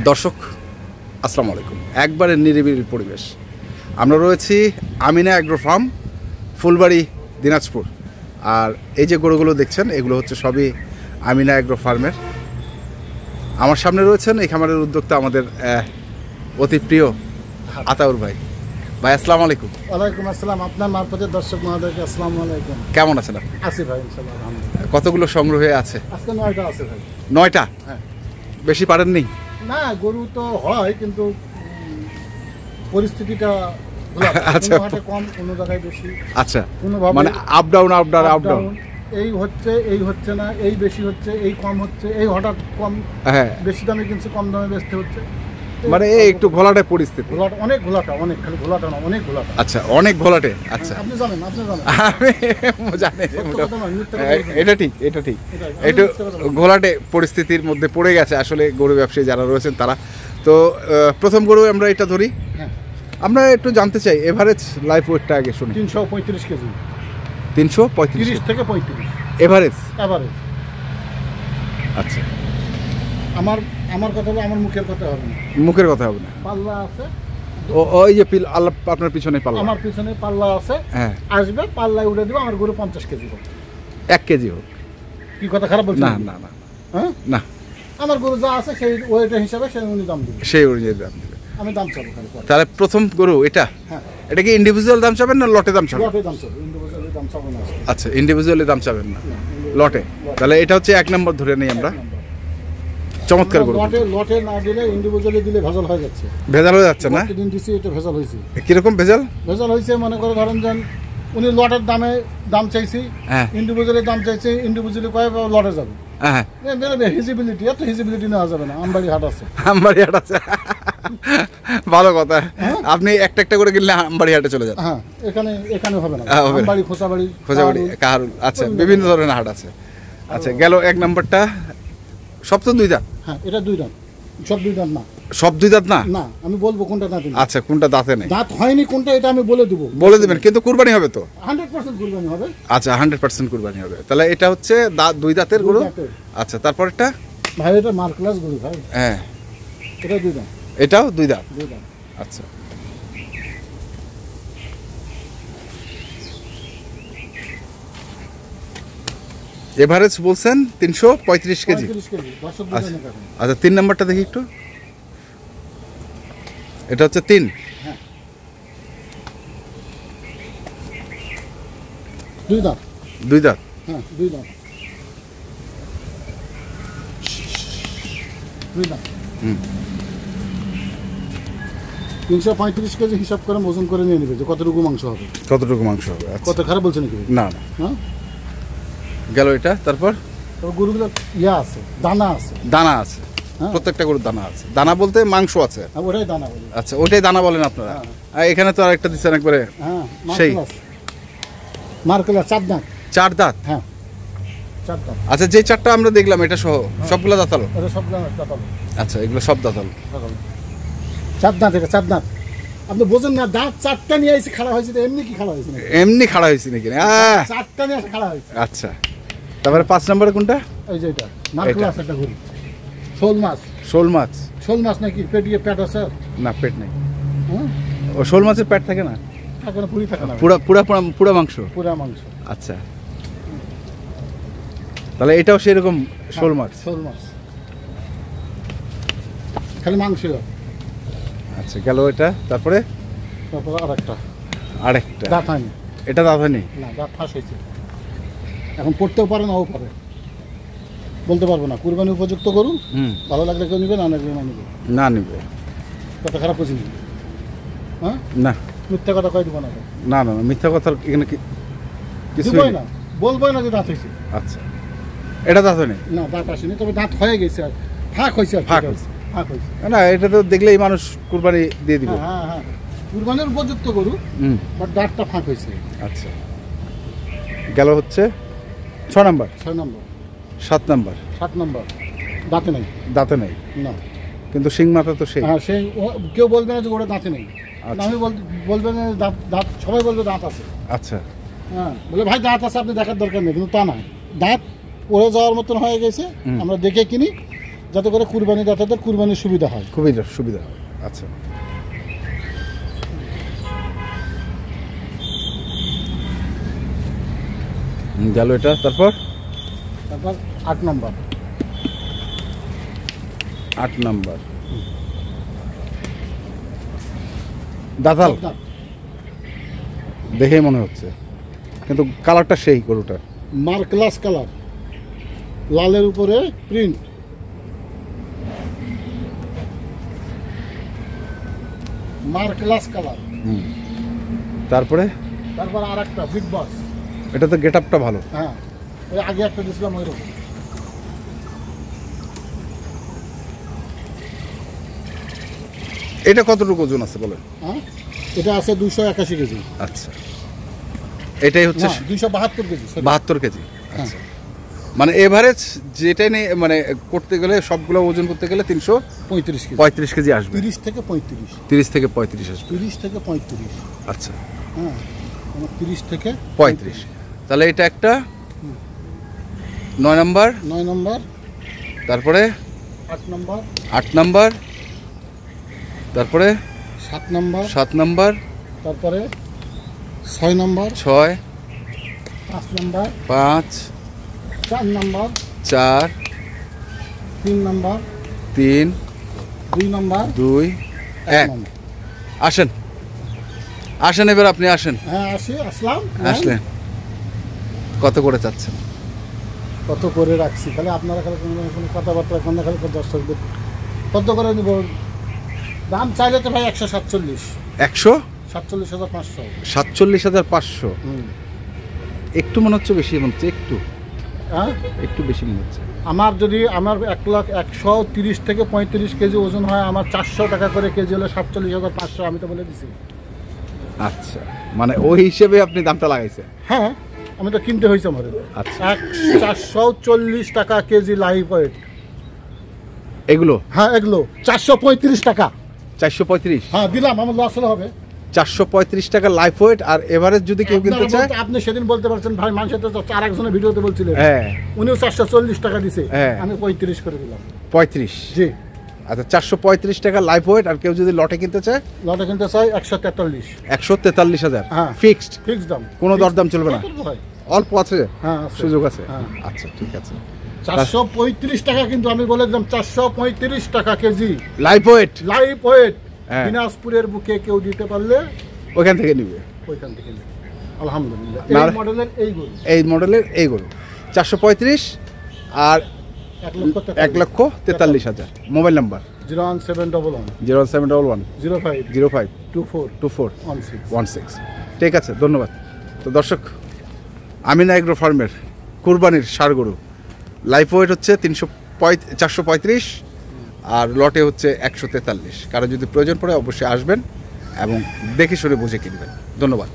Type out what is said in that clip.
দর্শক আসসালামু আলাইকুম। একবারে নিরিবিলি পরিবেশ। আমরা রয়েছি আমিনা অ্যাগ্রো ফার্ম, ফুলবাড়ি, দিনাজপুর। আর এই যে গরুগুলো দেখছেন এগুলো হচ্ছে সবই আমিনা অ্যাগ্রো ফার্মের। আমার সামনে রয়েছেন এই খামারের উদ্যোক্তা আমাদের অতি প্রিয় আতাউর ভাই। ভাই আসসালামু আলাইকুম। ওয়ালাইকুম আসসালাম। আপনার মারফতে দর্শক মহোদয়কে আসসালামু আলাইকুম। কেমন আছেন আপনি? আছি ভাই, ইনশাআল্লাহ আলহামদুলিল্লাহ। কতগুলো সংগ্রহে আছে? আজকে 9টা আছে ভাই। 9টা? হ্যাঁ। বেশি পারেননি? না, গরু তো হয় কিন্তু পরিস্থিতিটা আচ্ছা, কোনো হাটে কম, কোনো জায়গায় বেশি। আচ্ছা, কোনোভাবে মানে up down up down up down. এই হচ্ছে, এই হচ্ছে না, এই বেশি হচ্ছে, এই কম হচ্ছে, এই হঠাৎ কম, হ্যাঁ, বেশি দামে কিনছে, কম দামে বেচতে হচ্ছে। মানে এই একটু ঘোলাটে পরিস্থিতি। ঘোলাটা অনেক, ঘোলাটা অনেক, খালি ঘোলাটা না, অনেক ঘোলাটা। আচ্ছা, অনেক ঘোলাটে। আচ্ছা, আপনি জানেন, আপনি জানেন। আমি জানি। সত্য কথা নয়, মিথ্যা কথা বলবেন না। এটা ঠিক, এটা ঠিক। আমি একটু মিথ্যা কথা বলবো না। ঘোলাটে পরিস্থিতির মধ্যে পড়ে গেছে আসলে গরু ব্যবসায়ী যারা রয়েছেন তারা। তো প্রথম গরু আমরা এটা ধরি। হ্যাঁ, আমরা একটু জানতে চাই এভারেজ লাইফ ওয়েটটা আগে শুনি। 335 কেজি। 335 30 থেকে 35 এভারেজ। এভারেজ। আচ্ছা, আমার কথা হলো, আমার মুখের কথা হবে না। মুখের কথা হবে না। পাল্লা আছে, ওই যে আল্লাহ আপনার পিছনে পাল্লা। আমার পিছনে পাল্লা আছে। হ্যাঁ, আসবে, পাল্লায় উঠে দিব, আমার গরু 50 কেজি হবে। 1 কেজি হোক। কি কথা খারাপ বলছি? না না না হ্যাঁ, না, আমার গরু যা আছে সেই ওয়েট হিসাবে সেই উনি দাম দিবে, সেই অনুযায়ী দাম দেবে। আমি দাম চাবো খালি পরে। তাহলে প্রথম গরু এটা, হ্যাঁ, এটা কি ইন্ডিভিজুয়াল দাম চাবেন না লটে দাম চাবেন? লটে দাম চাবো, ইন্ডিভিজুয়ালি দাম চাবো না। আচ্ছা, ইন্ডিভিজুয়ালি দাম চাবেন না, লটে। তাহলে এটা হচ্ছে 1 নম্বর ধরে নেই আমরা। চমৎকার গরু। লটে না দিলে, ইন্ডিভিজুয়ালি দিলে ভেজাল হয়ে যাচ্ছে। ভেজাল হয়ে যাচ্ছে না? দিন দিছি, এটা ভেজাল হয়েছে। কিরকম ভেজাল? ভেজাল হয়েছে মনে করে ধরেন যে উনি লটের দাম চাইছি, হ্যাঁ, ইন্ডিভিজুয়ালি দাম চাইছি, ইন্ডিভিজুয়ালি কয় লটে যাবে। হ্যাঁ, হিজিবিলিটি, এত হিজিবিলিটি নেওয়া যাবে না। আমবাড়ি হাট আছে, আমবাড়ি হাট আছে। ভালো কথা। আপনি একটা একটা করে কিনলে আমবাড়ি হাটে চলে যান। হ্যাঁ, এখানে হবে না। হবে না। আমবাড়ি, খোসাবাড়ি, খোঁজাবাড়ি, কাহারুল। আচ্ছা, বিভিন্ন ধরনের হাট আছে। আচ্ছা, গেল 1 নম্বরটা। সব তো 2 দাঁত? হ্যাঁ, এটা 2 দাঁত। সব 2 দাঁত না। সব 2 দাঁত না? না, আমি বলবো কোনটা দাঁত। আচ্ছা, কোনটা দাঁতে নেই? দাঁত হয়নি কোনটা, এটা আমি বলে দেবো। বলে দিবেন, কিন্তু কুরবানি হবে তো? 100% কুরবানি হবে। আচ্ছা, 100% কুরবানি হবে। তাহলে এটা হচ্ছে 2 দাঁতের গরু। আচ্ছা, তারপরটা ভাই, এটা মার ক্লাস গরু ভাই। হ্যাঁ, এটা 2 দাঁত। এটাও 2 দাঁত। 2 দাঁত। আচ্ছা, এভারেজ বলছেন 335 কেজি। 35 কেজি। দর্শক আচ্ছা, বুঝে নেবেন। আচ্ছা, 3 নম্বরটা দেখি একটু। এটা হচ্ছে 3। হ্যাঁ, 2 দাঁত। 2 দাঁত। হ্যাঁ, 2 দাঁত। 2 দাঁত। হুম। 335 কেজি হিসাব করে ওজন করে নিয়ে নেবে যে কতটুকু মাংস হবে। কতটুকু মাংস হবে? আচ্ছা, কত খারাপ বলছে নাকি? না না, হ্যাঁ, গেল এটা। তারপর তবে গরুগুলো আছে, দানা আছে। দানা আছে? হ্যাঁ। প্রত্যেকটা গরুর দানা আছে। দানা বলতে মাংস আছে? হ্যাঁ, ওটাই দানা বলি। আচ্ছা, ওইটাই দানা বলেন আপনারা? হ্যাঁ। আর এখানে তো আরেকটা দিচ্ছেন একবারে। হ্যাঁ, সেই। মার্কেলার 4 দাঁত। 4 দাঁত? হ্যাঁ, 4 দাঁত। আচ্ছা, যে 4টা আমরা দেখলাম এটা সহ সবগুলো দাঁতালো? এটা সব দাঁত দাঁতালো। আচ্ছা, এগুলো সব দাঁতালো। 4 দাঁত, এটা 4 দাঁত। আপনি বোঝেন না, দাঁত 4টা নিয়ে এসে খাড়া হয়েছে, এমনি কি খাড়া হয়েছে নাকি? এমনি খাড়া হয়েছে নাকি? 4টা নিয়ে এসে খাড়া হয়েছে। আচ্ছা, তারপরে 5 নম্বরে কোনটা? এই যে এটা মার্কেলার একটা গরু। শোল মাছ। শোল মাছ? শোল মাছ নাকি পেটিয়ে পেট আছে? না, পেট নেই। হ্যাঁ, ও শোল মাছের পেট থাকে না? থাকে না, পুরি থাকে না, পুরা মাংস? পুরা মাংস। আচ্ছা, তাহলে এটাও সেরকম শোল মাছ? শোল মাছ, খালি মাংস। আচ্ছা, গেল এটা। তারপরে তারপর আরেকটা। দাঁত হয়নি। এটা দাঁত হয়নি? না, দাঁত ফাঁস হয়েছে। এখন পড়তেও পারে, নাও পারে, বলতে পারবো না। কুরবানি উপযুক্ত গরু। ভালো লাগলে কেউ নিবে, না লাগলে না নিবে। না নিবে। কথা খারাপ করছি? হ্যাঁ, না, মিথ্যা কথা কয়ে দিব না। না না, মিথ্যা কথা এখানে কিছু না, বলবোই না যে দাঁত হয়েছে। আচ্ছা, এটা দাঁত হয়নি? না, দাঁত আসেনি, তবে দাঁত হয়ে গেছে, আর ফাঁক হয়েছে। ফাঁক হয়েছে? না, এটা তো দেখলেই মানুষ কুরবানি দিয়ে দিবে। হ্যাঁ হ্যাঁ, কুরবানির উপযুক্ত গরু, বাট দাঁতটা ফাঁক হয়েছে। আচ্ছা, গেল হচ্ছে 6 নম্বর। 6 নম্বর। 7 নম্বর? 7 নম্বর দাঁতে নেই। দাঁতে নেই না, কিন্তু শিং মাথা তো সেই। হ্যাঁ, সেই কেউ বলবে না যে ওটা দাঁতে নেই। আমি বলবে না দাঁত, সবাই বলবে দাঁত আছে। আচ্ছা, হ্যাঁ, বলে ভাই দাঁত আছে, আপনি দেখার দরকার নেই, কিন্তু তা না। দাঁত পড়ে যাওয়ার মতন হয়ে গেছে, আমরা দেখে কিনি। যাতে করে কুরবানি দাতাদের কুরবানির সুবিধা হয়। খুবই সুবিধা হয়। আচ্ছা, গেল এটা। তারপর তারপর 8 নম্বর। 8 নাম্বার দাঁতাল দেখেই মনে হচ্ছে, কিন্তু কালারটা সেই গরুটার। মার্কলাস কালার, লালের উপরে প্রিন্ট। মার্কলাস কালার। তারপরে আর একটা বিগ বস। এটা তো গেট আপটা ভালো। হ্যাঁ, ওই আগে একটা দিয়েছিলাম ওই রকম। এটা কতটুকু ওজন আছে বলেন? হ্যাঁ, এটা আছে 281 কেজি। আচ্ছা, এটাই হচ্ছে 272 কেজি। 72 কেজি। আচ্ছা, মানে এভারেজ যেটাই নেই, মানে করতে গেলে সবগুলো ওজন করতে গেলে 335 কেজি আসবে। 30 থেকে 35। 30 থেকে 35 আসবে। 30 থেকে 35। আচ্ছা, হ্যাঁ, 30 থেকে 35। তাহলে এটা একটা 9 নাম্বার। 9 নম্বর। তারপরে 8 নম্বর। 8 নাম্বার। তারপরে 7 নম্বর। 7 নাম্বার। তারপরে 6 নম্বর। 6, 5 নম্বর। 5, 4 নম্বর। 4, 3 নম্বর। 3, 2 নম্বর। 2, 1। নম্বর। আসেন আসেন, এবার আপনি আসেন। হ্যাঁ, আসলাম। আসলেন, কত করে চাচ্ছেন? কত করে রাখছি খালি আপনারা খালি কোনো কথাবার্তা এখন খালি দর্শকদের কত করে নিব? দাম চাইলে তো ভাই 147। 147,500। 47,500। একটু মনে হচ্ছে বেশি, মনে হচ্ছে একটু হ্যাঁ, একটু বেশি মনে হচ্ছে। আমার যদি 1,130 থেকে 35 কেজি ওজন হয়, আমার 400 টাকা করে কেজি হলে 47,500 আমি তো বলে দিছি। আচ্ছা, মানে ওই হিসেবে আপনি দামটা লাগাইছেন? হ্যাঁ, আমি তো কিনতে হয়েছে আমার। আচ্ছা, 440 টাকা কেজি লাইভ ওয়েট এগুলো? হ্যাঁ, এগুলো 435 টাকা। 435? হ্যাঁ, দিলাম, আমার লস হলে হবে। 435 টাকা লাইফ ওয়েট। আর এভারেজ যদি কেউ কিনতে চায়? আপনি সেদিন বলতে পারছেন ভাই, মানুষের তো আর একজনের ভিডিওতে বলছিলেন। হ্যাঁ, উনিও 440 টাকা দিছে। হ্যাঁ, আমি 35 করে দিলাম। 35? জি। আচ্ছা, 435 টাকা লাইফ ওয়েট। আর কেউ যদি লটে কিনতে চায়? লটে কিনতে চাই 143। 143,000? হ্যাঁ, ফিক্সড? ফিক্সড দাম, কোনো দরদাম চলবে না? অল্প আছে? হ্যাঁ, সুযোগ আছে। হ্যাঁ। আচ্ছা, ঠিক আছে। 435 টাকা, কিন্তু আমি বলে দিলাম 435 টাকা kg life weight. Live weight. হ্যাঁ। দিনাজপুরের বুকে কেউ দিতে পারলে ওইখান থেকে নিবে। ওইখান থেকে নিবে। আলহামদুলিল্লাহ। না, এই মডেলের এই গরু, এই মডেলের এই গরু 435 আর 1,43,000। Mobile number 01711 01711 05 05 24 24 16। 16। ঠিক আছে, ধন্যবাদ। তো দর্শক, আমিনা এগ্রো ফার্মের কুরবানির ষাঁড় গরু লাইফ ওয়েট হচ্ছে 435 আর লটে হচ্ছে 143। কারো যদি প্রয়োজন পড়ে অবশ্যই আসবেন এবং দেখে শুনে বুঝে কিনবেন। ধন্যবাদ।